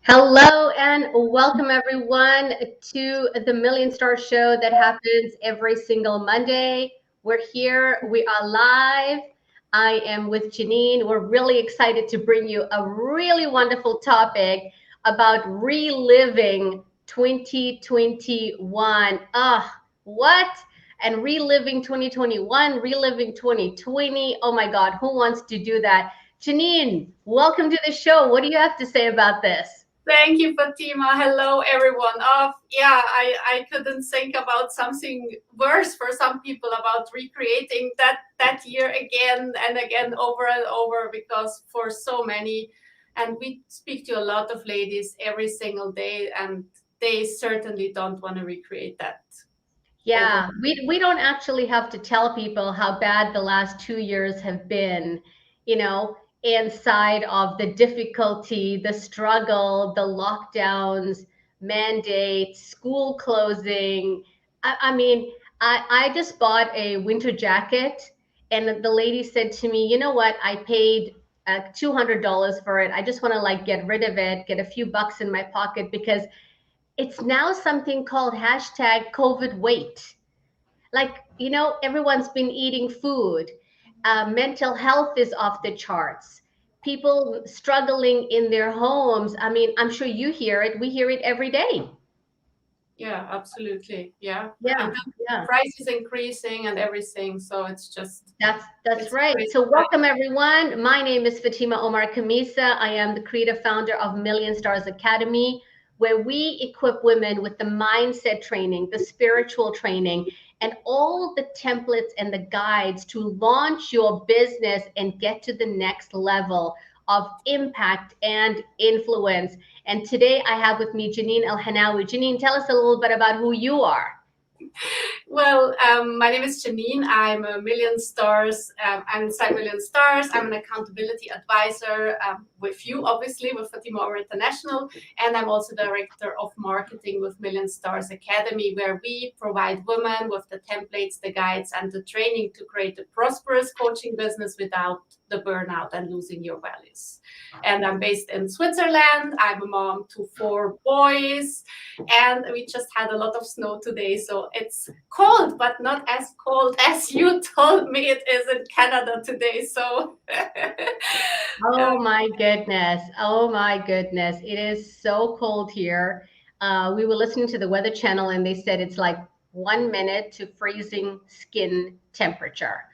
Hello and welcome everyone to the Million Star Show that happens every single Monday. We're here, we are live. I am with Janine. We're really excited to bring you a really wonderful topic about reliving 2021. What? And reliving 2021, reliving 2020. Oh my God, who wants to do that? Janine, welcome to the show. What do you have to say about this? Thank you, Fatima. Hello, everyone. I couldn't think about something worse for some people about recreating that year again and again over and over because for so many, and we speak to a lot of ladies every single day, and they certainly don't want to recreate that over. Yeah, we don't actually have to tell people how bad the last 2 years have been, inside of the difficulty, the struggle, the lockdowns, mandates, school closing. I mean, I just bought a winter jacket, and the lady said to me, you know what? I paid $200 for it. I just want to like get rid of it, get a few bucks in my pocket because it's now something called hashtag COVID weight. Like, everyone's been eating food. Mental health is off the charts. People struggling in their homes. I mean, I'm sure you hear it. We hear it every day. Yeah, absolutely. Yeah. And Yeah, then yeah. price is increasing and everything. So That's it's right. crazy. So welcome everyone. My name is Fatima Omar Khamissa. I am the creative founder of Million Stars Academy, where we equip women with the mindset training, the spiritual training, and all the templates and the guides to launch your business and get to the next level of impact and influence. And today I have with me Janine El Hanawi. Janine, tell us a little bit about who you are. Well, my name is Janine. I'm a Million Stars. I'm inside Million Stars. I'm an accountability advisor with you, obviously, with Fatima Over International. And I'm also director of marketing with Million Stars Academy, where we provide women with the templates, the guides, and the training to create a prosperous coaching business without the burnout and losing your values. And I'm based in Switzerland. I'm a mom to 4 boys. And we just had a lot of snow today, so it's cold, but not as cold as you told me it is in Canada today. So Oh my goodness. Oh my goodness. It is so cold here. We were listening to the Weather Channel and they said it's like 1 minute to freezing skin temperature.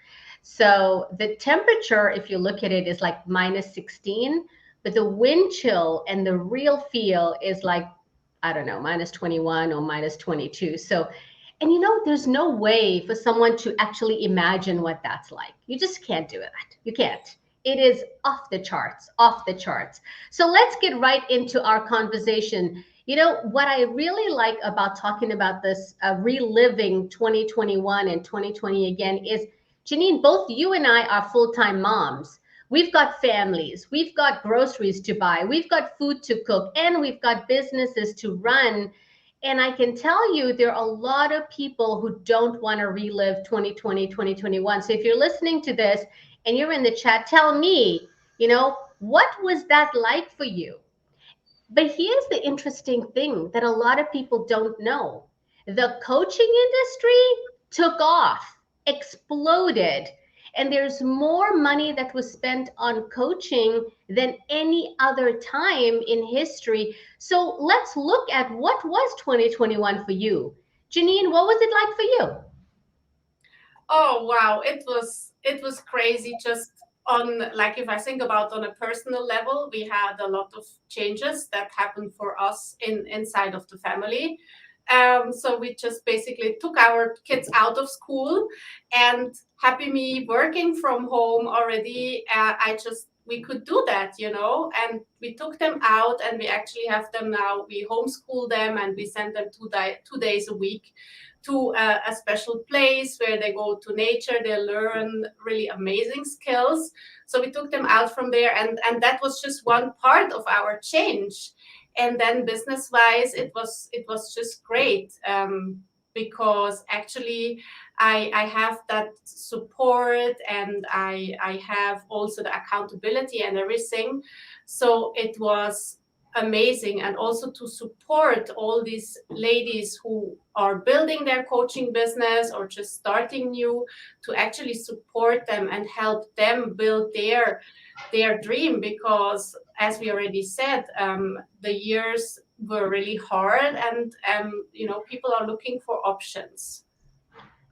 So the temperature, if you look at it, is like minus 16, but the wind chill and the real feel is like, I don't know, minus 21 or minus 22. So, and there's no way for someone to actually imagine what that's like. You just can't do it. You can't. It is off the charts, off the charts. So let's get right into our conversation. What I really like about talking about this, reliving 2021 and 2020 again, is Janine, both you and I are full time moms. We've got families, we've got groceries to buy, we've got food to cook, and we've got businesses to run. And I can tell you there are a lot of people who don't want to relive 2020, 2021. So if you're listening to this, and you're in the chat, tell me, what was that like for you? But here's the interesting thing that a lot of people don't know. The coaching industry took off, exploded, and there's more money that was spent on coaching than any other time in history. So let's look at what was 2021 for you. Janine, what was it like for you? oh wow, it was crazy. Just on, like, if I think about on a personal level, we had a lot of changes that happened for us inside of the family. So we just basically took our kids out of school, and happy me working from home already. We could do that, and we took them out, and we actually have them now. We homeschool them, and we send them 2 days a week to a special place where they go to nature. They learn really amazing skills. So we took them out from there, and that was just one part of our change. And then business wise, it was just great, because actually I have that support, and I have also the accountability and everything. So it was amazing, and also to support all these ladies who are building their coaching business or just starting new, to actually support them and help them build their dream. Because as we already said, the years were really hard, and people are looking for options.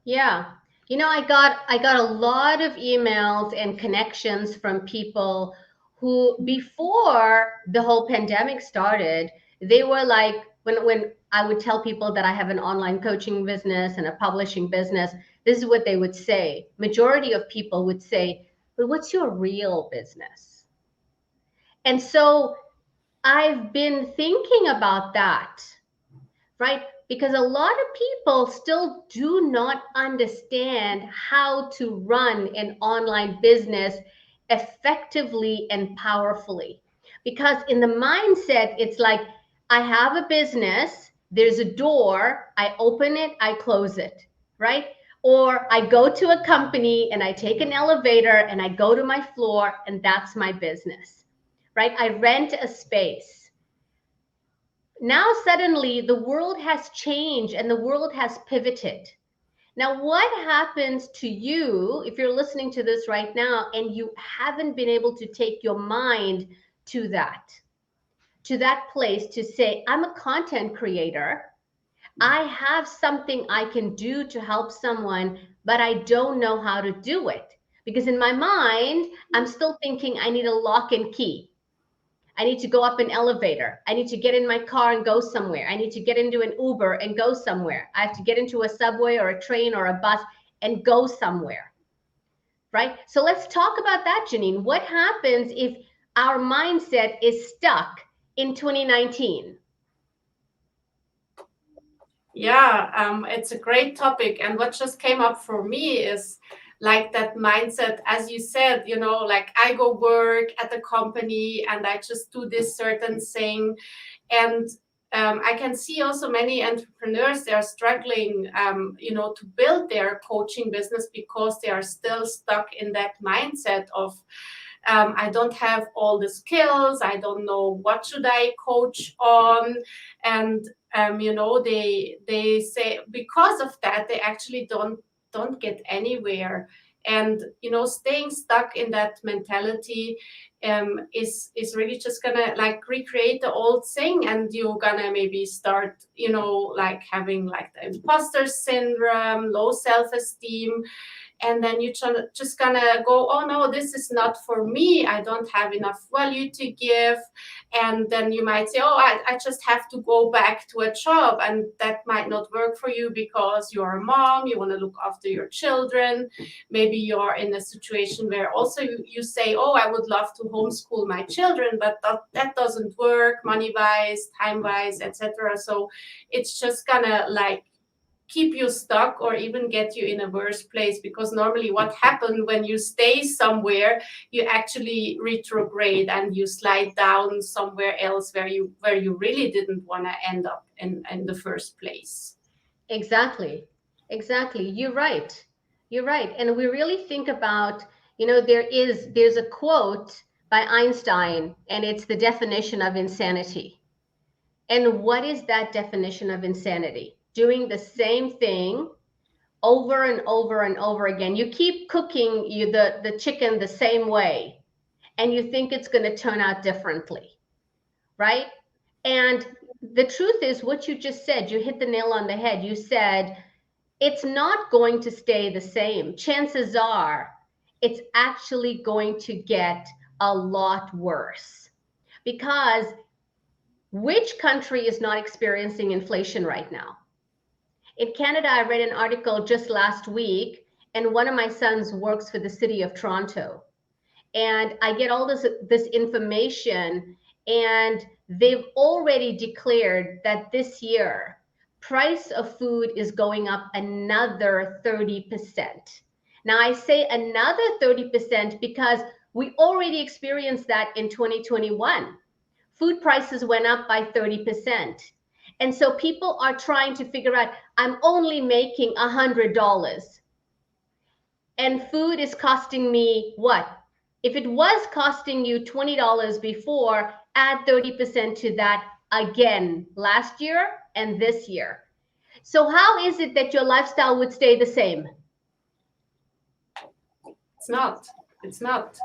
Yeah. I got a lot of emails and connections from people who, before the whole pandemic started, they were like, when I would tell people that I have an online coaching business and a publishing business, this is what they would say. Majority of people would say, "But what's your real business?" And so I've been thinking about that, right? Because a lot of people still do not understand how to run an online business effectively and powerfully. Because in the mindset, it's like, I have a business, there's a door, I open it, I close it, right? Or I go to a company and I take an elevator and I go to my floor, and that's my business, right? I rent a space. Now suddenly the world has changed and the world has pivoted. Now, what happens to you if you're listening to this right now and you haven't been able to take your mind to that place to say, I'm a content creator. I have something I can do to help someone, but I don't know how to do it. Because in my mind, I'm still thinking I need a lock and key. I need to go up an elevator. I need to get in my car and go somewhere. I need to get into an Uber and go somewhere. I have to get into a subway or a train or a bus and go somewhere, right? So let's talk about that, Janine. What happens if our mindset is stuck in 2019? Yeah, it's a great topic. And what just came up for me is like that mindset, as you said, like I go work at the company and I just do this certain thing. And I can see also many entrepreneurs, they are struggling, to build their coaching business because they are still stuck in that mindset of, I don't have all the skills, I don't know what should I coach on. And they say because of that they actually don't get anywhere. And staying stuck in that mentality is really just gonna like recreate the old thing, and you're gonna maybe start like having like the imposter syndrome, low self-esteem. And then you just gonna go, oh no, this is not for me, I don't have enough value to give. And then you might say, oh, I just have to go back to a job, and that might not work for you because you're a mom, you want to look after your children. Maybe you're in a situation where also you say, oh, I would love to homeschool my children, but that doesn't work money wise, time wise, etc. So it's just gonna like keep you stuck or even get you in a worse place, because normally what happens when you stay somewhere, you actually retrograde and you slide down somewhere else where you really didn't want to end up in the first place. Exactly. Exactly. You're right. You're right. And we really think about, there's a quote by Einstein, and it's the definition of insanity. And what is that definition of insanity? Doing the same thing over and over and over again. You keep cooking the chicken the same way, and you think it's going to turn out differently, right? And the truth is, what you just said, you hit the nail on the head. You said, it's not going to stay the same. Chances are it's actually going to get a lot worse, because which country is not experiencing inflation right now? In Canada, I read an article just last week, and one of my sons works for the city of Toronto. And I get all this information, and they've already declared that this year price of food is going up another 30%. Now I say another 30% because we already experienced that in 2021. Food prices went up by 30%. And so people are trying to figure out, I'm only making $100 and food is costing me what? If it was costing you $20 before, add 30% to that again last year and this year. So how is it that your lifestyle would stay the same? It's not. It's not.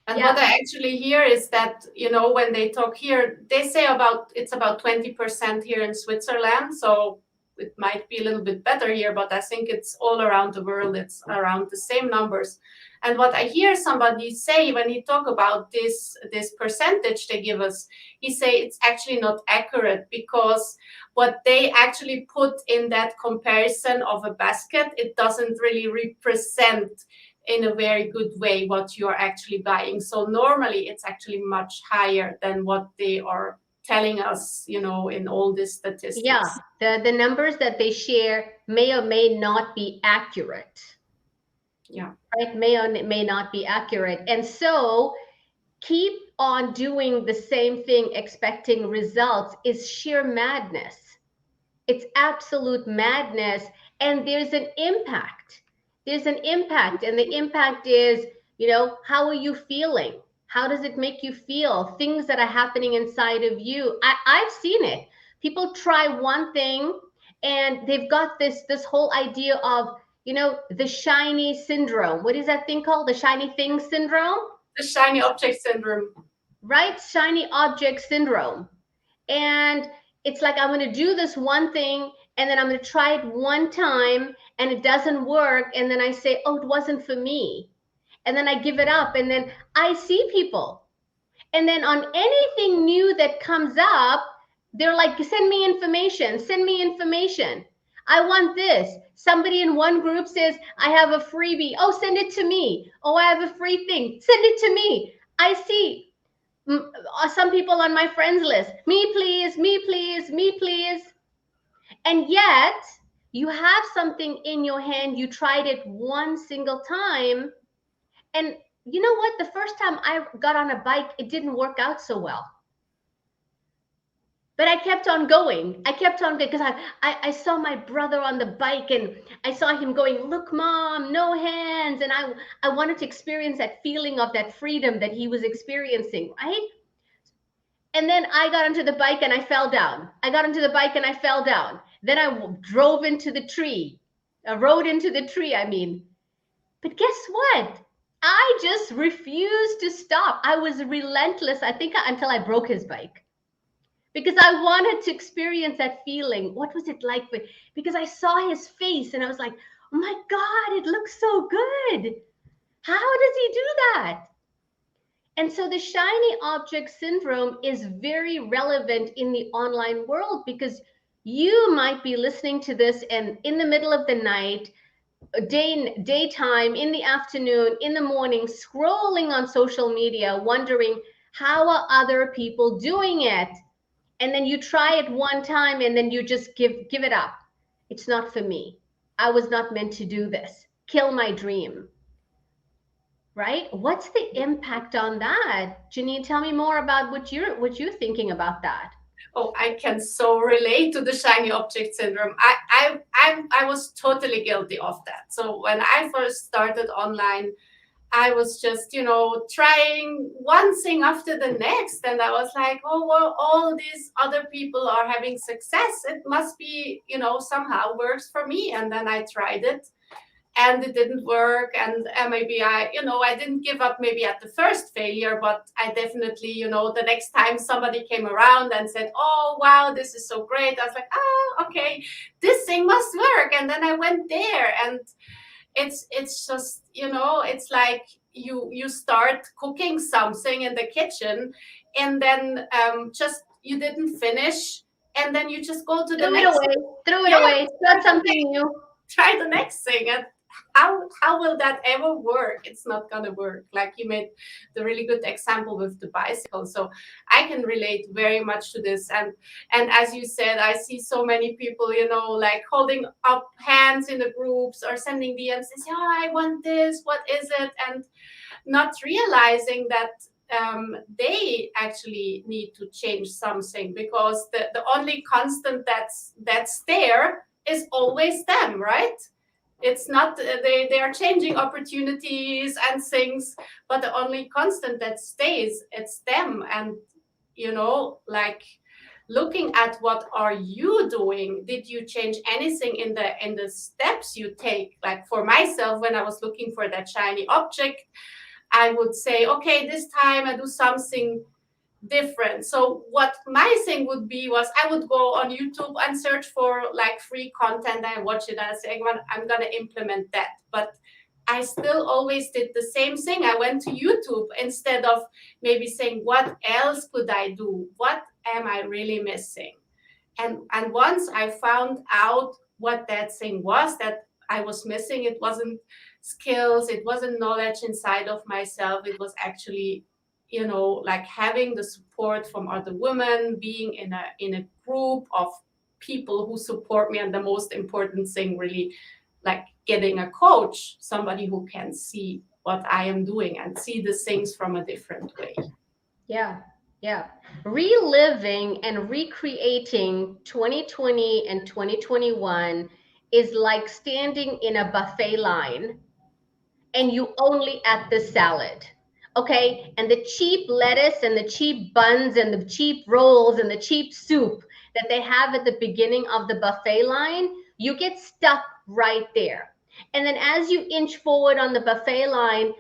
And Yeah. what I actually hear is that, when they talk here, they say it's about 20% here in Switzerland. So it might be a little bit better here, but I think it's all around the world. It's around the same numbers. And what I hear somebody say when he talk about this percentage they give us, he say it's actually not accurate, because what they actually put in that comparison of a basket, it doesn't really represent in a very good way what you are actually buying. So normally it's actually much higher than what they are telling us, in all these statistics. Yeah, the numbers that they share may or may not be accurate. Yeah. Right? May or may not be accurate. And so keep on doing the same thing, expecting results, is sheer madness. It's absolute madness. And there's an impact. There's an impact. And the impact is, how are you feeling? How does it make you feel? Things that are happening inside of you. I've seen it. People try one thing and they've got this whole idea of, the shiny syndrome. What is that thing called? The shiny thing syndrome? The shiny object syndrome. Right? Shiny object syndrome. And it's like, I'm going to do this one thing and then I'm going to try it one time and it doesn't work. And then I say, oh, it wasn't for me. And then I give it up. And then I see people. And then on anything new that comes up, they're like, send me information, send me information. I want this. Somebody in one group says, I have a freebie. Oh, send it to me. Oh, I have a free thing. Send it to me. I see some people on my friends list. Me, please, me, please, me, please. And yet you have something in your hand. You tried it one single time. And you know what? The first time I got on a bike, it didn't work out so well. But I kept on going. I kept on going because I saw my brother on the bike and I saw him going, look, mom, no hands. And I wanted to experience that feeling of that freedom that he was experiencing, right? And then I got onto the bike and I fell down. I got onto the bike and I fell down. Then I drove into the tree. I rode into the tree, I mean. But guess what? I just refused to stop. I was relentless, I think, until I broke his bike. Because I wanted to experience that feeling. What was it like? Because I saw his face and I was like, oh my God, it looks so good. How does he do that? And so the shiny object syndrome is very relevant in the online world, because you might be listening to this and in the middle of the night, daytime, in the afternoon, in the morning, scrolling on social media, wondering, how are other people doing it? And then you try it one time and then you just give it up. It's not for me. I was not meant to do this. Kill my dream. Right? What's the impact on that? Janine, tell me more about what you're thinking about that. Oh, I can so relate to the shiny object syndrome. I was totally guilty of that. So when I first started online, I was just, trying one thing after the next. And I was like, oh, well, all these other people are having success. It must be, somehow works for me. And then I tried it and it didn't work. And maybe I didn't give up maybe at the first failure, but I definitely, the next time somebody came around and said, oh, wow, this is so great. I was like, oh, okay, this thing must work. And then I went there and it's just, it's like you start cooking something in the kitchen and then just you didn't finish and then you just go to the next thing. Throw it away, start something new. Try the next thing. And how will that ever work? It's not gonna work. Like you made the really good example with the bicycle. So I can relate very much to this. And as you said, I see so many people, like holding up hands in the groups or sending DMs and say, oh, I want this, what is it? And not realizing that they actually need to change something, because the only constant that's there is always them, right? It's not they are changing opportunities and things, but the only constant that stays, it's them. And like looking at what are you doing. Did you change anything in the steps you take? Like for myself, when I was looking for that shiny object, I would say, okay, this time I do something different. So what my thing would be was I would go on YouTube and search for like free content. I watch it and I say, I'm gonna implement that. But I still always did the same thing. I went to YouTube instead of maybe saying, what else could I do? What am I really missing? And once I found out what that thing was that I was missing, it wasn't skills, it wasn't knowledge inside of myself. It was actually, like having the support from other women, being in a group of people who support me, and the most important thing, really, like getting a coach, somebody who can see what I am doing and see the things from a different way. Yeah. Yeah. Reliving and recreating 2020 and 2021 is like standing in a buffet line and you only at the salad. Okay. And the cheap lettuce and the cheap buns and the cheap rolls and the cheap soup that they have at the beginning of the buffet line, you get stuck right there. And then as you inch forward on the buffet line,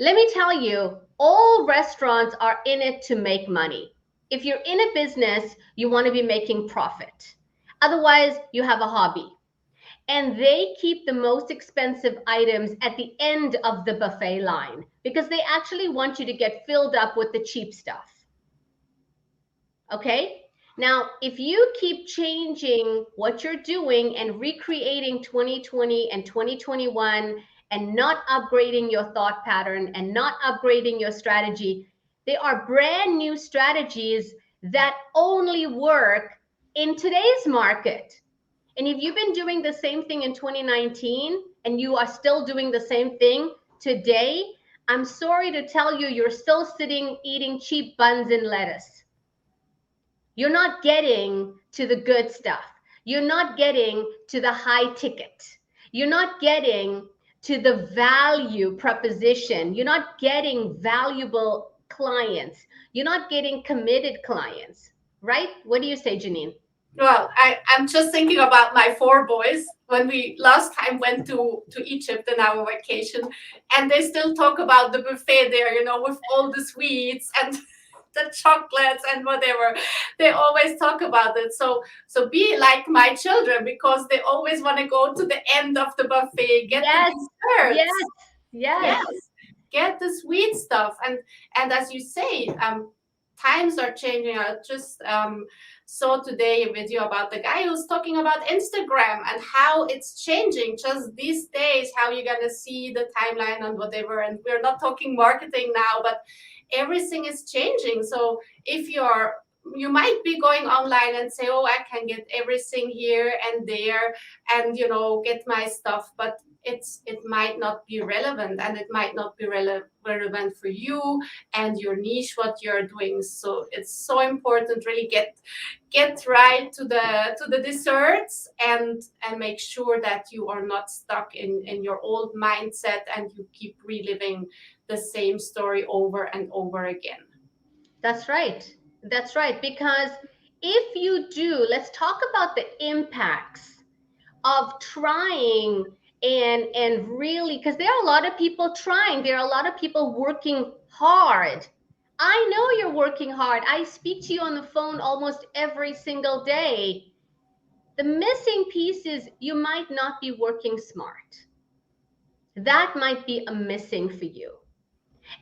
let me tell you, all restaurants are in it to make money. If you're in a business, you want to be making profit. Otherwise, you have a hobby. And they keep the most expensive items at the end of the buffet line because they actually want you to get filled up with the cheap stuff. Okay? Now, if you keep changing what you're doing and recreating 2020 and 2021 and not upgrading your thought pattern and not upgrading your strategy, they are brand new strategies that only work in today's market. And if you've been doing the same thing in 2019 and you are still doing the same thing today, I'm sorry to tell you, you're still sitting eating cheap buns and lettuce. You're not getting to the good stuff. You're not getting to the high ticket. You're not getting to the value proposition. You're not getting valuable clients. You're not getting committed clients, right? What do you say, Janine? Well, I'm just thinking about my 4 boys when we last time went to Egypt in our vacation, and they still talk about the buffet there, with all the sweets and the chocolates and whatever. They always talk about it. So be like my children, because they always want to go to the end of the buffet, get Yes, the desserts. yes, yes. Yes, get the sweet stuff. And as you say, times are changing. I just saw today a video about the guy who's talking about Instagram and how it's changing just these days, how you're gonna see the timeline and whatever. And we're not talking marketing now, but everything is changing. So if you might be going online and say, oh, I can get everything here and there and get my stuff, but it might not be relevant, and it might not be relevant for you and your niche, what you're doing. So it's so important, really get right to the desserts and make sure that you are not stuck in your old mindset and you keep reliving the same story over and over again. That's right. That's right. Because if you do, let's talk about the impacts of trying and really, because there are a lot of people trying, there are a lot of people working hard. I know you're working hard. I speak to you on the phone almost every single day. The missing piece is you might not be working smart. That might be a missing for you.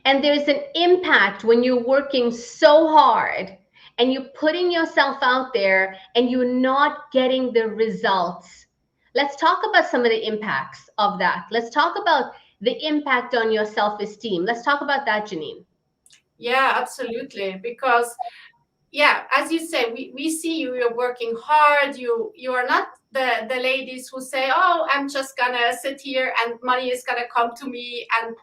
And there's an impact when you're working so hard and you're putting yourself out there and you're not getting the results. Let's talk about some of the impacts of that. Let's talk about the impact on your self-esteem. Let's talk about that, Janine. Yeah, absolutely. Because as you say, we see you're working hard. You are not the ladies who say, oh, I'm just gonna sit here and money is gonna come to me and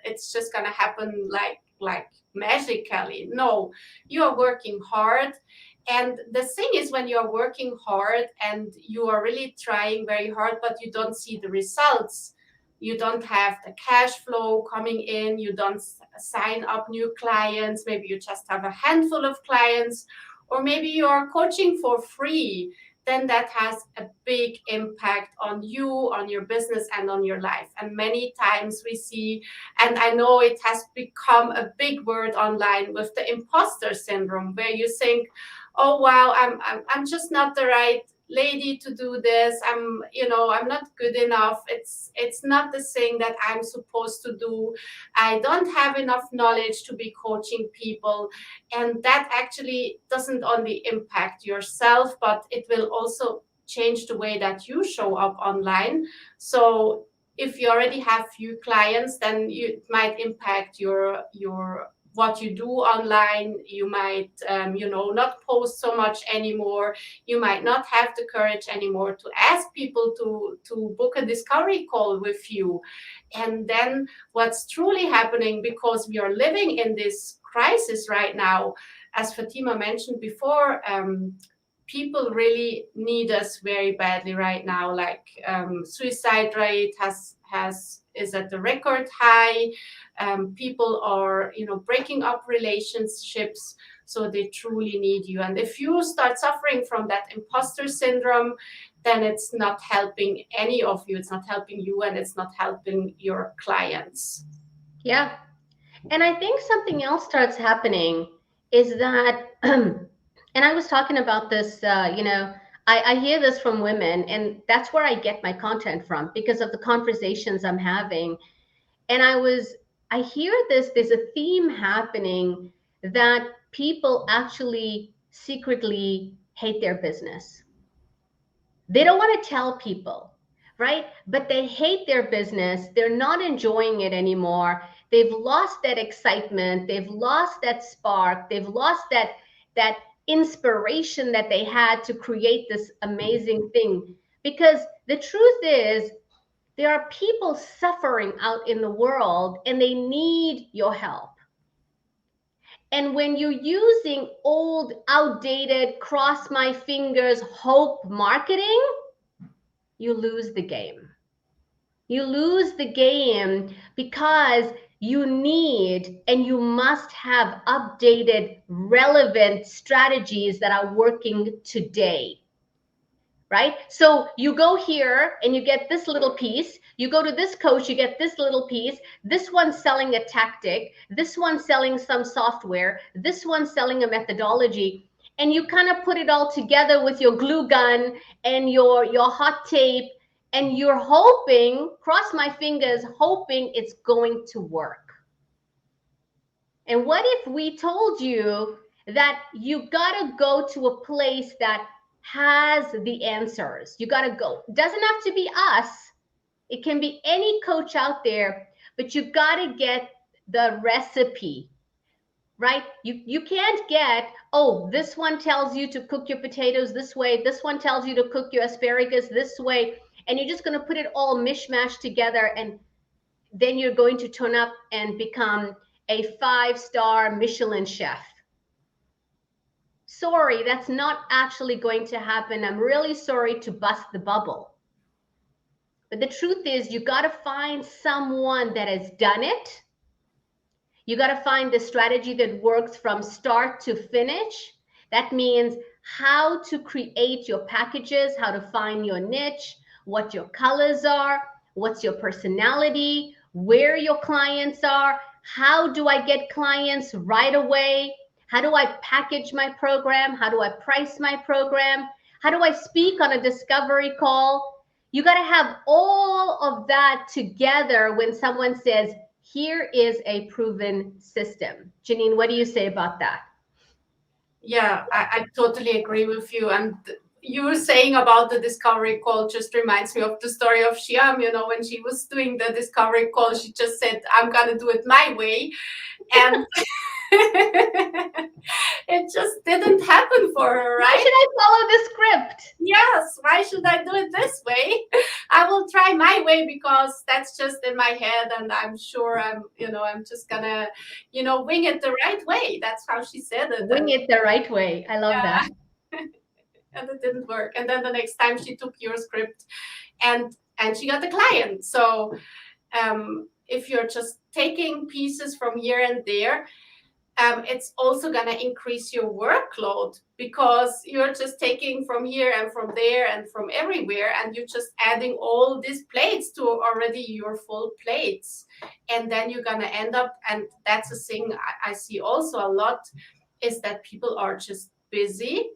it's just gonna happen like magically. No, you are working hard. And the thing is, when you're working hard and you are really trying very hard but you don't see the results, you don't have the cash flow coming in, you don't sign up new clients, maybe you just have a handful of clients, or maybe you are coaching for free, then that has a big impact on you, on your business, and on your life. And many times we see, and I know it has become a big word online, with the imposter syndrome, where you think, oh wow, I'm just not the right lady to do this. I'm not good enough. It's not the thing that I'm supposed to do. I don't have enough knowledge to be coaching people. And that actually doesn't only impact yourself, but it will also change the way that you show up online. So if you already have few clients, then it might impact your what you do online. You might not post so much anymore. You might not have the courage anymore to ask people to book a discovery call with you. And then what's truly happening, because we are living in this crisis right now, as Fatima mentioned before, people really need us very badly right now. Like suicide rate is at the record high. People are breaking up relationships, so they truly need you. And if you start suffering from that imposter syndrome, then it's not helping any of you. It's not helping you, and it's not helping your clients. Yeah. And I think something else starts happening is that, and I was talking about this, I hear this from women, and that's where I get my content from because of the conversations I'm having. And I hear this, there's a theme happening that people actually secretly hate their business. They don't want to tell people, right? But they hate their business. They're not enjoying it anymore. They've lost that excitement. They've lost that spark. They've lost that inspiration that they had to create this amazing thing. Because the truth is, there are people suffering out in the world and they need your help. And when you're using old, outdated, cross my fingers, hope marketing, you lose the game. You lose the game because you need and you must have updated, relevant strategies that are working today. Right? So you go here and you get this little piece. You go to this coach, you get this little piece. This one's selling a tactic. This one's selling some software. This one's selling a methodology. And you kind of put it all together with your glue gun and your hot tape. And you're hoping, cross my fingers, hoping it's going to work. And what if we told you that you got to go to a place that has the answers? You got to go. It doesn't have to be us. It can be any coach out there, but you got to get the recipe, right? You can't get, oh, this one tells you to cook your potatoes this way. This one tells you to cook your asparagus this way. And you're just going to put it all mishmash together. And then you're going to turn up and become a 5-star Michelin chef. Sorry, that's not actually going to happen. I'm really sorry to bust the bubble. But the truth is, you got to find someone that has done it. You got to find the strategy that works from start to finish. That means how to create your packages, how to find your niche, what your colors are, what's your personality, where your clients are, how do I get clients right away, how do I package my program, how do I price my program, how do I speak on a discovery call. You got to have all of that together when someone says, here is a proven system. Janine, what do you say about that? Yeah, I totally agree with you. And you were saying about the discovery call just reminds me of the story of Shiam. When she was doing the discovery call, she just said, I'm going to do it my way. And it just didn't happen for her, right? Why should I follow the script? Yes, why should I do it this way? I will try my way because that's just in my head, and I'm sure I'm just gonna, wing it the right way. That's how she said it. Wing it the right way. I love that. And it didn't work. And then the next time she took your script and she got the client. So if you're just taking pieces from here and there, it's also going to increase your workload, because you're just taking from here and from there and from everywhere, and you're just adding all these plates to already your full plates. And then you're going to end up, and that's a thing I see also a lot, is that people are just busy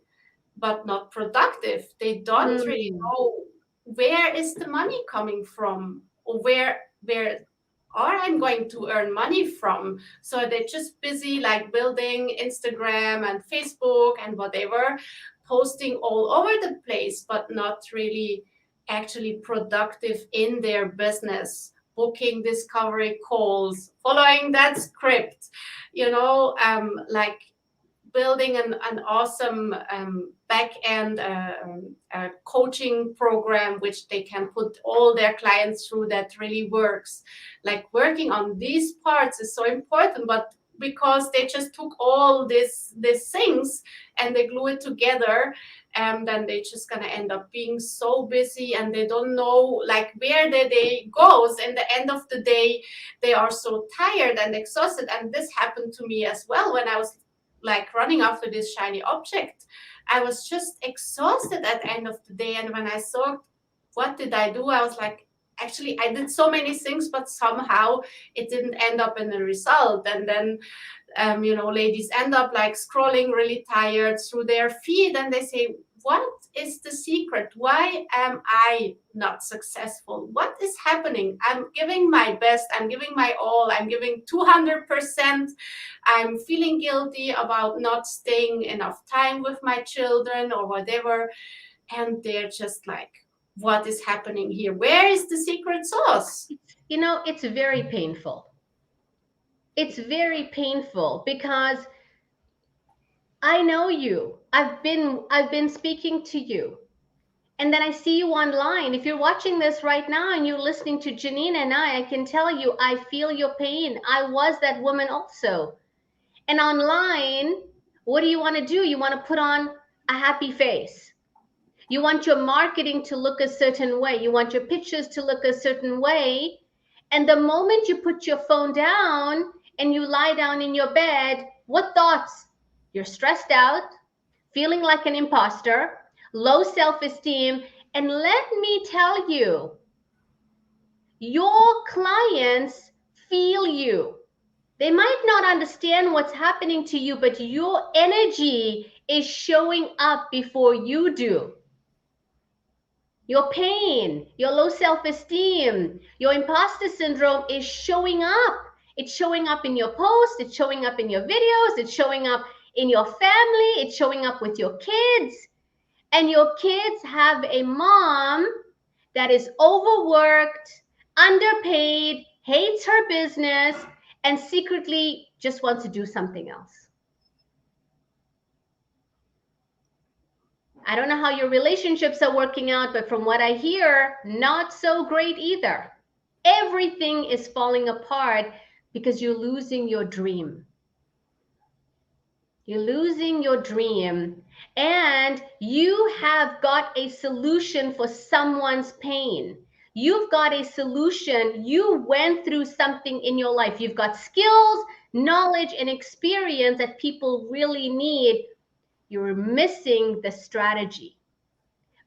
but not productive. They don't really Mm. know where is the money coming from, or where are I'm going to earn money from. So they're just busy like building Instagram and Facebook and whatever, posting all over the place, but not really actually productive in their business, booking discovery calls, following that script, like building an awesome back end coaching program which they can put all their clients through, that really works. Like working on these parts is so important, but because they just took all these things and they glue it together, and then they just gonna end up being so busy, and they don't know like where the day goes. And the end of the day, they are so tired and exhausted. And this happened to me as well when I was like running after this shiny object. I was just exhausted at the end of the day. And when I saw what did I do, I was like, actually, I did so many things, but somehow it didn't end up in a result. And then, ladies end up like scrolling really tired through their feed, and they say, what is the secret? Why am I not successful? What is happening? I'm giving my best. I'm giving my all. I'm giving 200%. I'm feeling guilty about not staying enough time with my children or whatever. And they're just like, what is happening here? Where is the secret sauce? It's very painful. It's very painful because I know you. I've been speaking to you. And then I see you online. If you're watching this right now and you're listening to Janine and I can tell you, I feel your pain. I was that woman also. And online, what do you want to do? You want to put on a happy face. You want your marketing to look a certain way. You want your pictures to look a certain way. And the moment you put your phone down and you lie down in your bed, what thoughts? You're stressed out, feeling like an imposter, low self-esteem. And let me tell you, your clients feel you. They might not understand what's happening to you, but your energy is showing up before you do. Your pain, your low self-esteem, your imposter syndrome is showing up. It's showing up in your posts, it's showing up in your videos, it's showing up in your family, it's showing up with your kids. And your kids have a mom that is overworked, underpaid, hates her business, and secretly just wants to do something else. I don't know how your relationships are working out, but from what I hear, not so great either. Everything is falling apart because you're losing your dream. You're losing your dream, and you have got a solution for someone's pain. You've got a solution. You went through something in your life. You've got skills, knowledge, and experience that people really need. You're missing the strategy.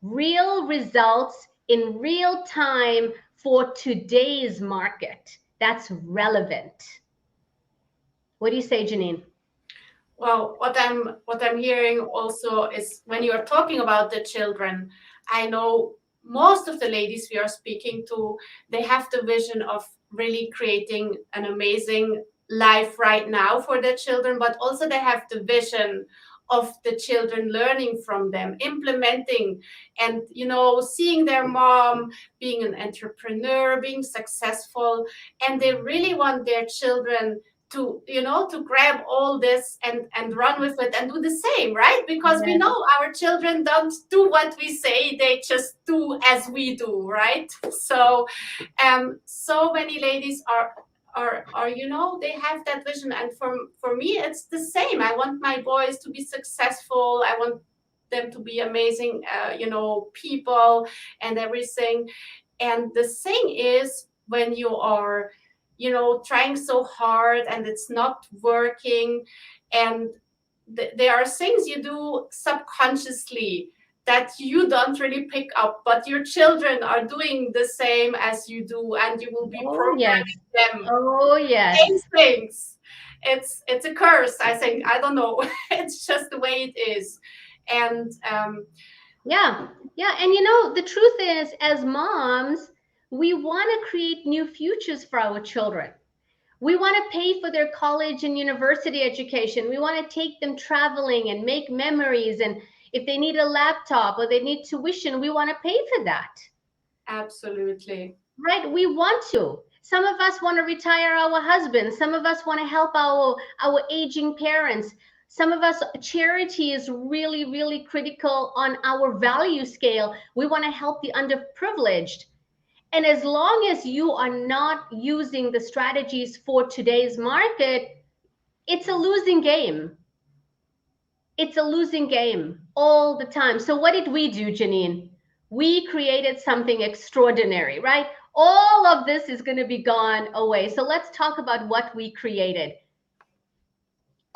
Real results in real time for today's market. That's relevant. What do you say, Janine? Well, what I'm hearing also is when you're talking about the children, I know most of the ladies we are speaking to, they have the vision of really creating an amazing life right now for their children, but also they have the vision of the children learning from them, implementing, and seeing their mom being an entrepreneur, being successful, and they really want their children to grab all this and run with it and do the same, right? Because we know our children don't do what we say, they just do as we do, right? So so many ladies are they have that vision. And for me it's the same. I want my boys to be successful, I want them to be amazing people and everything. And the thing is, when you are, trying so hard and it's not working, and there are things you do subconsciously that you don't really pick up, but your children are doing the same as you do, and you will be Oh, yes. programming them Oh, same yes. things. It's a curse, I think. I don't know. It's just the way it is. And Yeah. Yeah. And you know, the truth is, as moms, we want to create new futures for our children. We want to pay for their college and university education. We want to take them traveling and make memories. And if they need a laptop or they need tuition, we want to pay for that. absolutely. Right? We want to. Some of us want to retire our husbands. Some of us want to help our aging parents. Some of us, charity is really, really critical on our value scale. We want to help the underprivileged. And as long as you are not using the strategies for today's market, it's a losing game. It's a losing game all the time. So what did we do, Janine? We created something extraordinary, right? All of this is going to be gone away. So let's talk about what we created.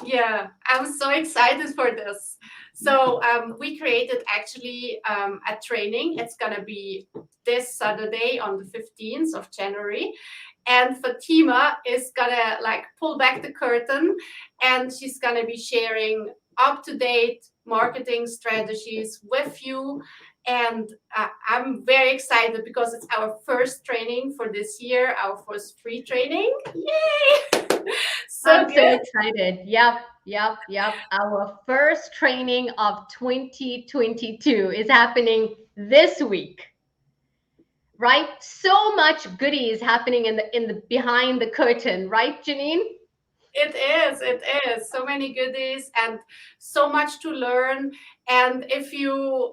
Yeah, I'm so excited for this. So we created actually a training. It's gonna be this Saturday on the 15th of January. And Fatima is gonna like pull back the curtain, and she's gonna be sharing up-to-date marketing strategies with you. And I'm very excited because it's our first training for this year, our first free training. Yay! So I'm so good. excited. Yep. Our first training of 2022 is happening this week. Right? So much goodies happening in the behind the curtain, right, Janine? It is. So many goodies and so much to learn. And if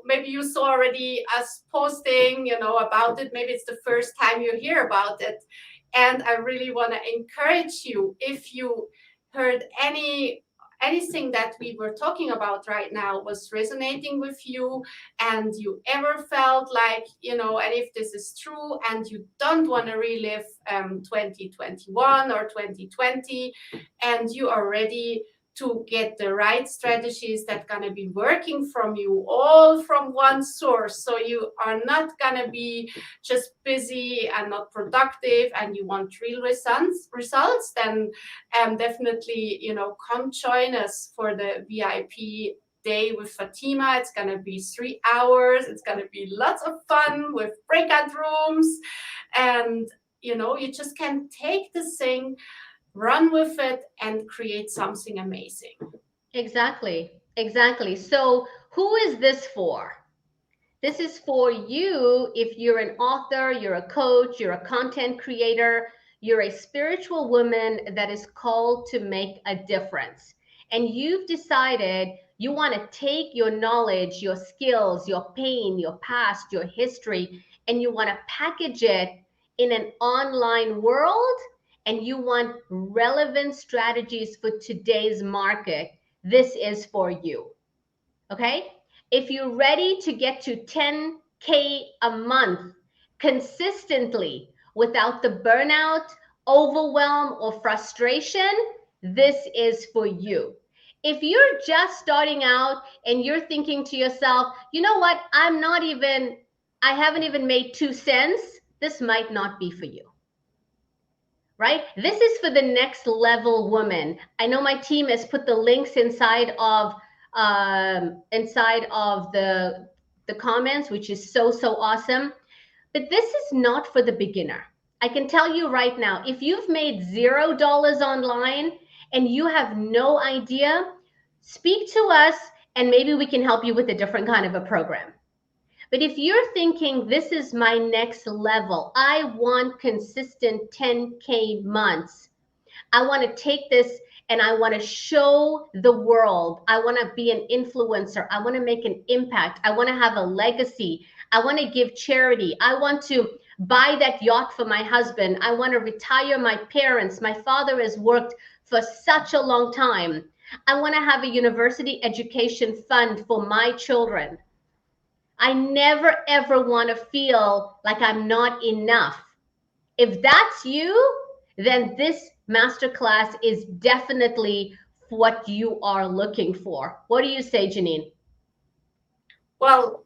maybe you saw already us posting, about it, maybe it's the first time you hear about it. And I really want to encourage you, if you heard anything that we were talking about right now was resonating with you, and you ever felt like, and if this is true and you don't want to relive 2021 or 2020, and you are ready to get the right strategies that going to be working from you, all from one source, so you are not going to be just busy and not productive, and you want real results, then definitely, come join us for the VIP day with Fatima. It's going to be 3 hours. It's going to be lots of fun with breakout rooms, and you just can take this thing, run with it, and create something amazing. Exactly. So, who is this for? This is for you if you're an author, you're a coach, you're a content creator, you're a spiritual woman that is called to make a difference. And you've decided you want to take your knowledge, your skills, your pain, your past, your history, and you want to package it in an online world, and you want relevant strategies for today's market. This is for you. Okay? If you're ready to get to 10K a month consistently without the burnout, overwhelm, or frustration, this is for you. If you're just starting out and you're thinking to yourself, you know what, I haven't even made 2 cents, this might not be for you. Right? This is for the next level woman. I know my team has put the links inside of the comments, which is so awesome. But this is not for the beginner. I can tell you right now, if you've made $0 online and you have no idea, speak to us and maybe we can help you with a different kind of a program. But if you're thinking, this is my next level, I want consistent 10K months, I want to take this and I want to show the world, I want to be an influencer, I want to make an impact, I want to have a legacy, I want to give charity, I want to buy that yacht for my husband, I want to retire my parents, my father has worked for such a long time, I want to have a university education fund for my children. I never ever want to feel like I'm not enough. If that's you, then this masterclass is definitely what you are looking for. What do you say, Janine? Well,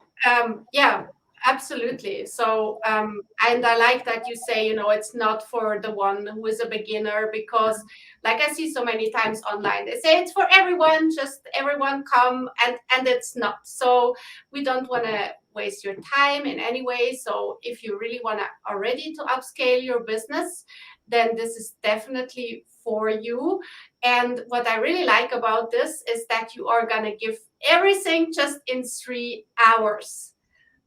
yeah, absolutely. So, and I like that you say, it's not for the one who is a beginner, because like I see so many times online, they say it's for everyone, just everyone come, and it's not. So we don't want to waste your time in any way. So if you really want to already to upscale your business, then this is definitely for you. And what I really like about this is that you are going to give everything just in 3 hours.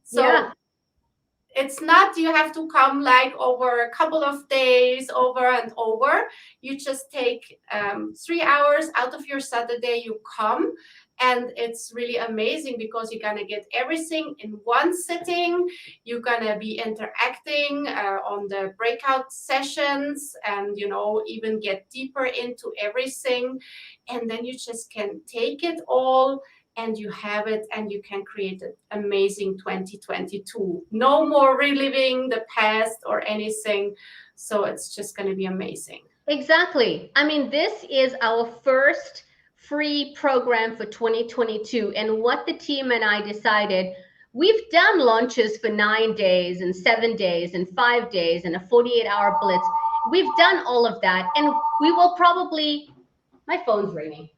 So Yeah, it's not you have to come like over a couple of days over and over. You just take 3 hours out of your Saturday, you come, and it's really amazing because you're gonna get everything in one sitting. You're gonna be interacting on the breakout sessions, and even get deeper into everything, and then you just can take it all and you have it, and you can create an amazing 2022. No more reliving the past or anything. So it's just going to be amazing. exactly. I mean, this is our first free program for 2022. And what the team and I decided, we've done launches for 9 days and 7 days and 5 days and a 48-hour blitz. We've done all of that. And we will probably, my phone's ringing.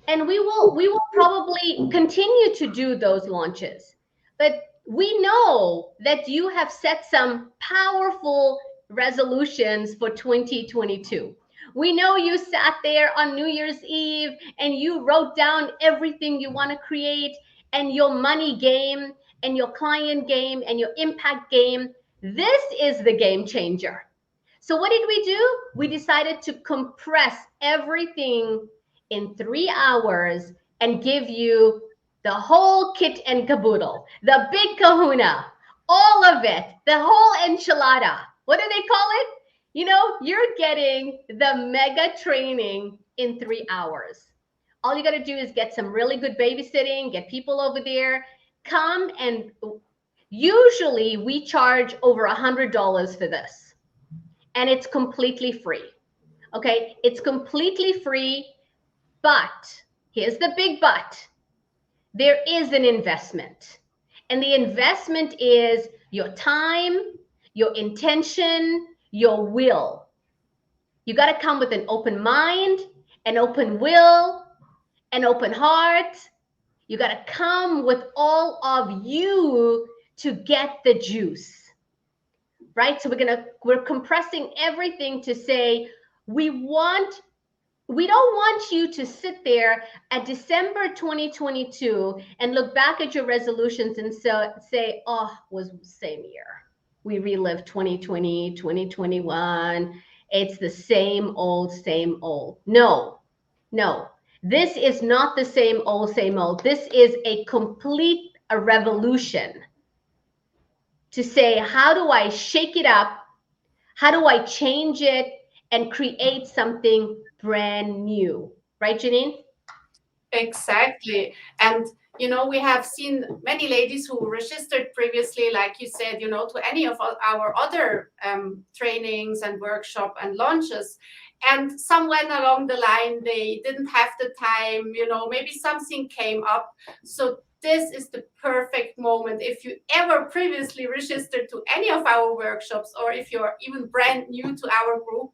And we will probably continue to do those launches. But we know that you have set some powerful resolutions for 2022. We know you sat there on New Year's Eve and you wrote down everything you want to create, and your money game and your client game and your impact game. This is the game changer. So what did we do? We decided to compress everything in 3 hours and give you the whole kit and caboodle, the big kahuna, all of it, the whole enchilada. What do they call it? You're getting the mega training in 3 hours. All you got to do is get some really good babysitting, get people over there, come, and usually we charge over $100 for this, and it's completely free. Okay, it's completely free, but here's the big but. There is an investment. And the investment is your time, your intention, your will. You got to come with an open mind, an open will, an open heart. You got to come with all of you to get the juice. Right? So we're compressing everything to say we don't want you to sit there at December 2022 and look back at your resolutions and say, oh, was the same year. We relived 2020, 2021. It's the same old, same old. No, no. This is not the same old, same old. This is a revolution to say, how do I shake it up? How do I change it and create something brand new? Right, Janine? Exactly. And we have seen many ladies who registered previously, like you said, to any of our other trainings and workshop and launches. And somewhere along the line, they didn't have the time, maybe something came up. So this is the perfect moment. If you ever previously registered to any of our workshops, or if you're even brand new to our group,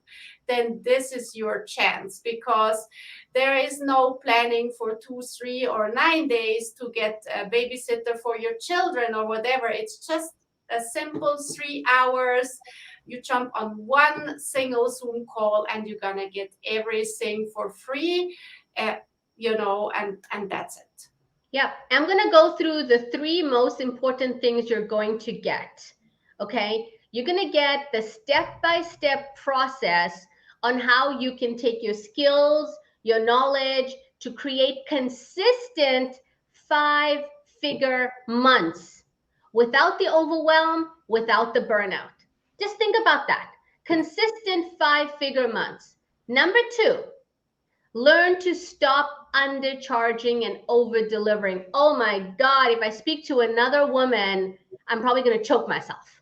then this is your chance, because there is no planning for 2, 3, or 9 days to get a babysitter for your children or whatever. It's just a simple 3 hours. You jump on one single Zoom call and you're gonna get everything for free, and that's it. Yeah, I'm going to go through the 3 most important things you're going to get. Okay, you're going to get the step-by-step process on how you can take your skills, your knowledge to create consistent 5-figure months without the overwhelm, without the burnout. Just think about that. Consistent 5-figure months. Number 2, Learn to stop undercharging and over delivering. Oh my God, if I speak to another woman, I'm probably going to choke myself.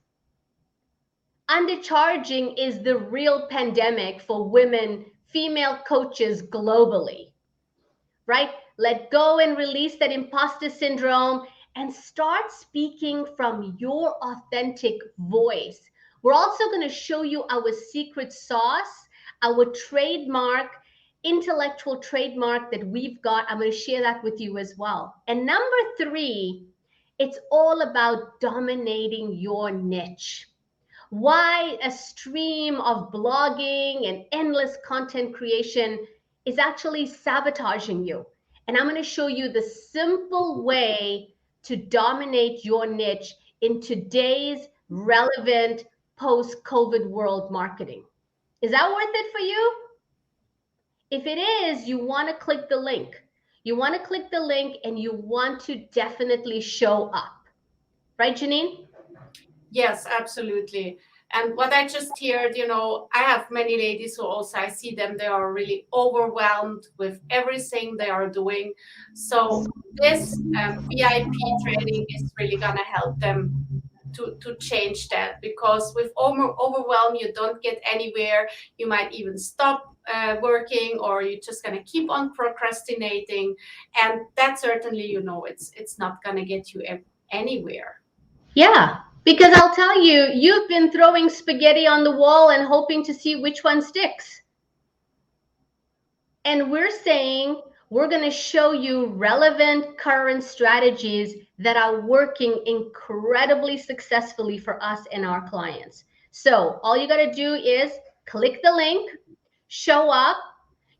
Undercharging is the real pandemic for women, female coaches globally, right? Let go and release that imposter syndrome and start speaking from your authentic voice. We're also going to show you our secret sauce, our trademark, intellectual trademark that we've got. I'm going to share that with you as well. And number three, it's all about dominating your niche. Why a stream of blogging and endless content creation is actually sabotaging you. And I'm going to show you the simple way to dominate your niche in today's relevant post-COVID world marketing. Is that worth it for you? If it is, you want to click the link. You want to click the link and you want to definitely show up. Right, Janine? Yes, absolutely. And what I just heard, I have many ladies who also, I see them, they are really overwhelmed with everything they are doing. So this VIP training is really going to help them to change that, because with overwhelm, you don't get anywhere. You might even stop working, or you're just going to keep on procrastinating. And that certainly, it's not going to get you anywhere. Yeah, because I'll tell you, you've been throwing spaghetti on the wall and hoping to see which one sticks. And we're saying we're going to show you relevant current strategies that are working incredibly successfully for us and our clients. So all you got to do is click the link, show up.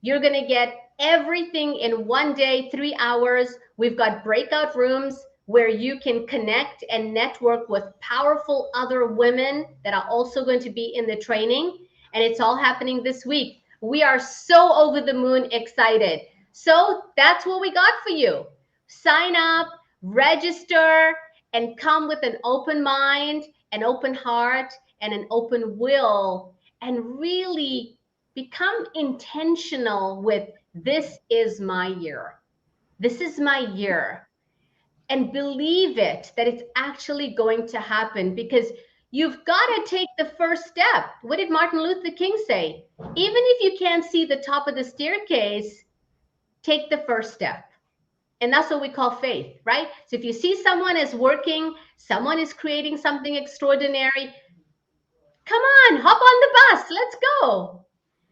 You're going to get everything in one day, 3 hours. We've got breakout rooms where you can connect and network with powerful other women that are also going to be in the training. And it's all happening this week. We are so over the moon excited. So that's what we got for you. Sign up, register, and come with an open mind, an open heart, and an open will, and really become intentional with this is my year. This is my year. And believe it that it's actually going to happen, because you've got to take the first step. What did Martin Luther King say? Even if you can't see the top of the staircase, take the first step. And that's what we call faith, right? So if you see someone is working, someone is creating something extraordinary, come on, hop on the bus, let's go.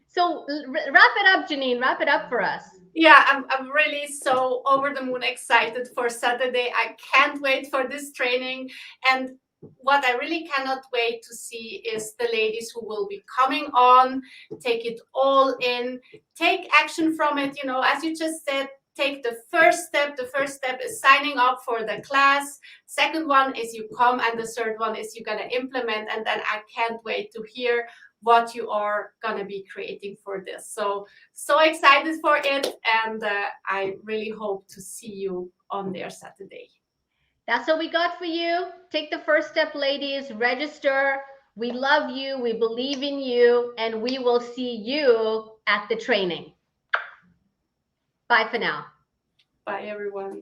So wrap it up, Janine, wrap it up for us. Yeah, I'm really so over the moon excited for Saturday. I can't wait for this training. And what I really cannot wait to see is the ladies who will be coming on, take it all in, take action from it. As you just said, take the first step. The first step is signing up for the class. Second one is you come, and the third one is you're going to implement. And then I can't wait to hear what you are going to be creating for this. So excited for it. And I really hope to see you on there Saturday. That's what we got for you. Take the first step, ladies. Register. We love you. We believe in you. And we will see you at the training. Bye for now. Bye, everyone.